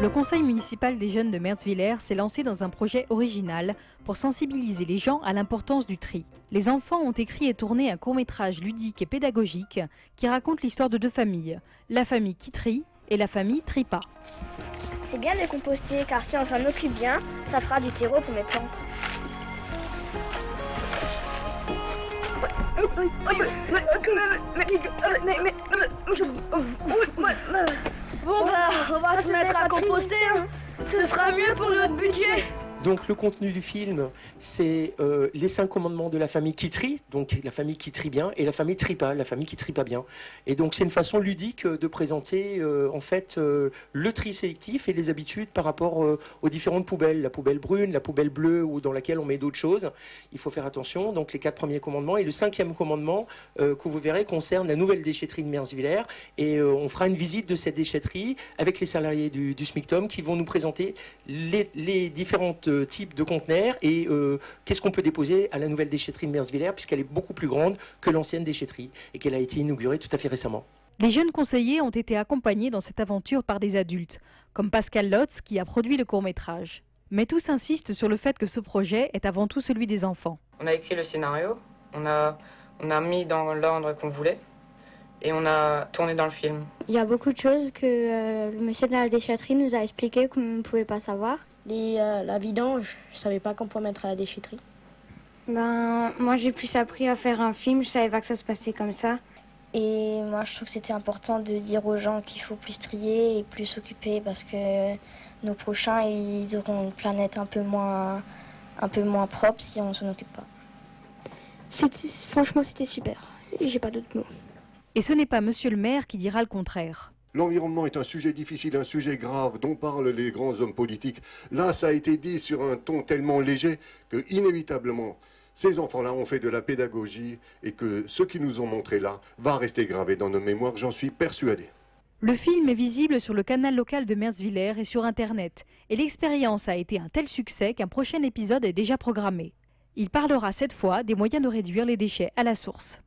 Le conseil municipal des jeunes de Merzwiller s'est lancé dans un projet original pour sensibiliser les gens à l'importance du tri. Les enfants ont écrit et tourné un court-métrage ludique et pédagogique qui raconte l'histoire de deux familles, la famille qui trie et la famille trie pas. C'est bien de composter car si on s'en occupe bien, ça fera du terreau pour mes plantes. Bon bah, on va se mettre à composter, hein. Ce sera mieux pour notre budget. Donc le contenu du film, c'est les 5 commandements de la famille qui trie, donc la famille qui trie bien, et la famille trie pas, la famille qui trie pas bien. Et donc c'est une façon ludique de présenter en fait le tri sélectif et les habitudes par rapport aux différentes poubelles, la poubelle brune, la poubelle bleue ou dans laquelle on met d'autres choses. Il faut faire attention, donc les 4 premiers commandements. Et le 5e commandement que vous verrez concerne la nouvelle déchetterie de Merzwiller. Et on fera une visite de cette déchetterie avec les salariés du SMICTOM qui vont nous présenter les différentes types de conteneurs et qu'est-ce qu'on peut déposer à la nouvelle déchetterie de Merzwiller puisqu'elle est beaucoup plus grande que l'ancienne déchetterie et qu'elle a été inaugurée tout à fait récemment. Les jeunes conseillers ont été accompagnés dans cette aventure par des adultes, comme Pascal Lotz qui a produit le court-métrage. Mais tous insistent sur le fait que ce projet est avant tout celui des enfants. On a écrit le scénario, on a mis dans l'ordre qu'on voulait et on a tourné dans le film. Il y a beaucoup de choses que le monsieur de la déchetterie nous a expliquées qu'on ne pouvait pas savoir. La vidange, je savais pas qu'on pouvait mettre à la déchetterie. Moi j'ai plus appris à faire un film, je savais pas que ça se passait comme ça. Et moi je trouve que c'était important de dire aux gens qu'il faut plus trier et plus s'occuper parce que nos prochains ils auront une planète un peu moins propre si on s'en occupe pas. Franchement c'était super, j'ai pas d'autres mots. Et ce n'est pas monsieur le maire qui dira le contraire. L'environnement est un sujet difficile, un sujet grave dont parlent les grands hommes politiques. Là, ça a été dit sur un ton tellement léger que, inévitablement, ces enfants-là ont fait de la pédagogie et que ce qu'ils nous ont montré là va rester gravé dans nos mémoires, j'en suis persuadé. Le film est visible sur le canal local de Merzwiller et sur Internet. Et l'expérience a été un tel succès qu'un prochain épisode est déjà programmé. Il parlera cette fois des moyens de réduire les déchets à la source.